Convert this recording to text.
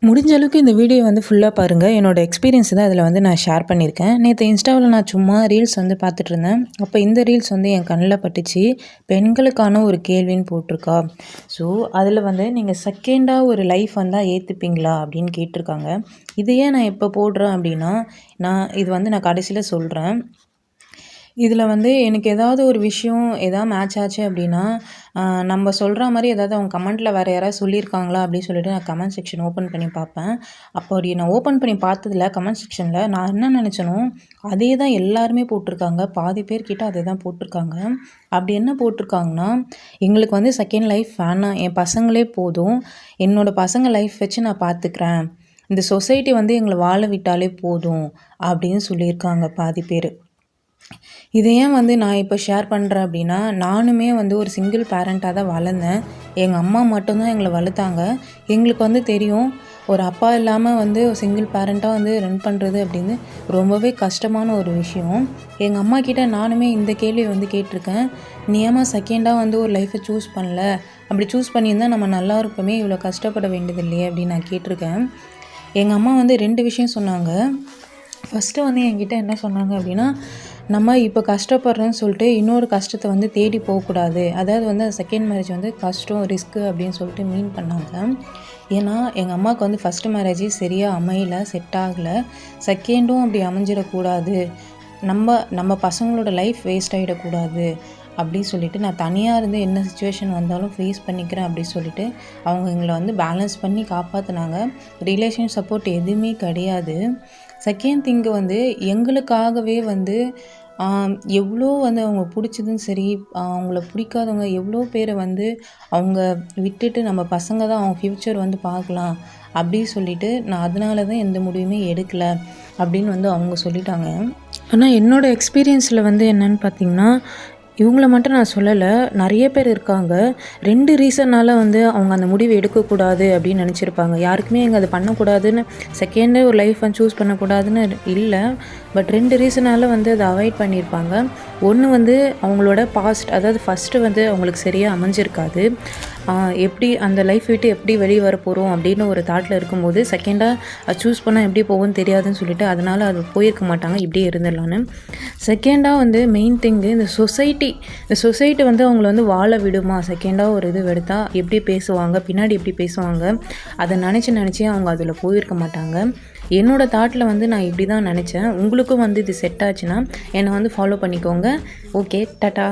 முடிஞ்ச அளவுக்கு இந்த வீடியோ வந்து ஃபுல்லாக பாருங்கள். என்னோடய எக்ஸ்பீரியன்ஸ் தான் அதில் வந்து நான் ஷேர் பண்ணியிருக்கேன். நேற்று இன்ஸ்டாவில் நான் சும்மா ரீல்ஸ் வந்து பார்த்துட்ருந்தேன். அப்போ இந்த ரீல்ஸ் வந்து என் கண்ணில் பட்டுச்சு. பெண்களுக்கான ஒரு கேள்வின்னு போட்டிருக்கா. ஸோ அதில் வந்து நீங்கள் செகண்டாக ஒரு லைஃப் வந்தால் ஏற்றுப்பீங்களா அப்படின்னு கேட்டிருக்காங்க. இது ஏன் நான் இப்போ போடுறேன் அப்படின்னா, இது வந்து நான் கடைசியில் சொல்கிறேன். இதில் வந்து எனக்கு ஏதாவது ஒரு விஷயம் எதாவது மேட்ச் ஆச்சு அப்படின்னா, நம்ம சொல்கிற மாதிரி ஏதாவது அவங்க கமெண்ட்டில் வேறு யாராவது சொல்லியிருக்காங்களா அப்படின்னு சொல்லிட்டு நான் கமெண்ட் செக்ஷன் ஓப்பன் பண்ணி பார்ப்பேன். அப்படி நான் ஓப்பன் பண்ணி பார்த்ததில் கமெண்ட் செக்ஷனில் நான் என்ன நினச்சேனோ அதே தான் எல்லாருமே போட்டிருக்காங்க. பாதி பேர்கிட்ட அதே தான் போட்டிருக்காங்க. அப்படி என்ன போட்டிருக்காங்கன்னா, எங்களுக்கு வந்து செகண்ட் லைஃப் வேணாம், என் பசங்களே போதும், என்னோடய பசங்க லைஃப் வச்சு நான் பார்த்துக்கிறேன், இந்த சொசைட்டி வந்து எங்களை வாழ விட்டாலே போதும் அப்படின்னு சொல்லியிருக்காங்க பாதி பேர். இதை ஏன் வந்து நான் இப்போ ஷேர் பண்ணுறேன் அப்படின்னா, நானுமே வந்து ஒரு சிங்கிள் பேரண்ட்டாக தான் வளர்ந்தேன். எங்கள் அம்மா மட்டும்தான் எங்களை வளர்த்தாங்க. எங்களுக்கு வந்து தெரியும், ஒரு அப்பா இல்லாமல் வந்து ஒரு சிங்கிள் பேரண்ட்டாக வந்து ரன் பண்ணுறது அப்படின்னு ரொம்பவே கஷ்டமான ஒரு விஷயம். எங்கள் அம்மா கிட்ட நானுமே இந்த கேள்வி வந்து கேட்டிருக்கேன். நீ ஏம்மா செகண்டாக வந்து ஒரு லைஃப்பை சூஸ் பண்ணல, அப்படி சூஸ் பண்ணியிருந்தால் நம்ம நல்லா இருப்போமே, இவ்வளோ கஷ்டப்பட வேண்டியது இல்லையே அப்படின்னு நான் கேட்டிருக்கேன். எங்கள் அம்மா வந்து 2 விஷயம் சொன்னாங்க. ஃபஸ்ட்டு வந்து என்கிட்ட என்ன சொன்னாங்க அப்படின்னா, நம்ம இப்போ கஷ்டப்படுறோன்னு சொல்லிட்டு இன்னொரு கஷ்டத்தை வந்து தேடி போகக்கூடாது. அதாவது வந்து செகண்ட் மேரேஜ் வந்து கஷ்டம், ரிஸ்க்கு அப்படின்னு சொல்லிட்டு மீன் பண்ணாங்க. ஏன்னா எங்கள் அம்மாவுக்கு வந்து ஃபஸ்ட்டு மேரேஜே சரியாக அமையல, செட் ஆகலை. செகண்டும் அப்படி அமைஞ்சிடக்கூடாது, நம்ம பசங்களோட லைஃப் வேஸ்ட் ஆகிடக்கூடாது அப்படி சொல்லிட்டு, நான் தனியாக இருந்து என்ன சுச்சுவேஷன் வந்தாலும் ஃபேஸ் பண்ணிக்கிறேன் அப்படி சொல்லிட்டு அவங்க எங்களை வந்து பேலன்ஸ் பண்ணி காப்பாற்றினாங்க. ரிலேஷன் சப்போர்ட் எதுவுமே கிடையாது. செகண்ட் திங்கு வந்து எங்களுக்காகவே வந்து எவ்வளோ வந்து அவங்க பிடிச்சதும் சரி, அவங்கள பிடிக்காதவங்க எவ்வளோ பேரை வந்து அவங்க விட்டுட்டு நம்ம பசங்க தான் அவங்க ஃப்யூச்சர் வந்து பார்க்கலாம் அப்படி சொல்லிட்டு, நான் அதனால தான் எந்த முடிவுமே எடுக்கலை அப்படின்னு வந்து அவங்க சொல்லிட்டாங்க. ஆனால் என்னோடய எக்ஸ்பீரியன்ஸில் வந்து என்னென்னு பார்த்திங்கன்னா, இவங்கள மட்டும் நான் சொல்லலை, நிறைய பேர் இருக்காங்க. 2 ரீசன்னால் வந்து அவங்க அந்த முடிவு எடுக்கக்கூடாது அப்படின்னு நினச்சிருப்பாங்க. யாருக்குமே இங்கே அது பண்ணக்கூடாதுன்னு, செகண்டே ஒரு லைஃப்பை சூஸ் பண்ணக்கூடாதுன்னு இல்லை. பட் 2 ரீசனால் வந்து அதை அவாய்ட் பண்ணியிருப்பாங்க. ஒன்று வந்து அவங்களோட பாஸ்ட், அதாவது ஃபஸ்ட்டு வந்து அவங்களுக்கு சரியாக அமைஞ்சிருக்காது. எப்படி அந்த லைஃப் விட்டு எப்படி வெளியே வர போகிறோம் அப்படின்னு ஒரு தாட்டில் இருக்கும்போது, செகண்டாக சூஸ் பண்ணால் எப்படி போகும்னு தெரியாதுன்னு சொல்லிட்டு அதனால் அது போயிருக்க மாட்டாங்க, இப்படியே இருந்துடலான்னு. செகண்டாக வந்து மெயின் திங்கு இந்த சொசைட்டி வந்து அவங்கள வந்து வாழ விடுமா, செகண்டாக ஒரு இது எடுத்தால் எப்படி பேசுவாங்க, பின்னாடி எப்படி பேசுவாங்க, அதை நினச்சி அவங்க அதில் போயிருக்க மாட்டாங்க. என்னோடய தாட்டில் வந்து நான் இப்படி தான் நினச்சேன். உங்களுக்கும் வந்து இது செட் ஆச்சுன்னா என்னை வந்து ஃபாலோ பண்ணிக்கோங்க. Okay, tata.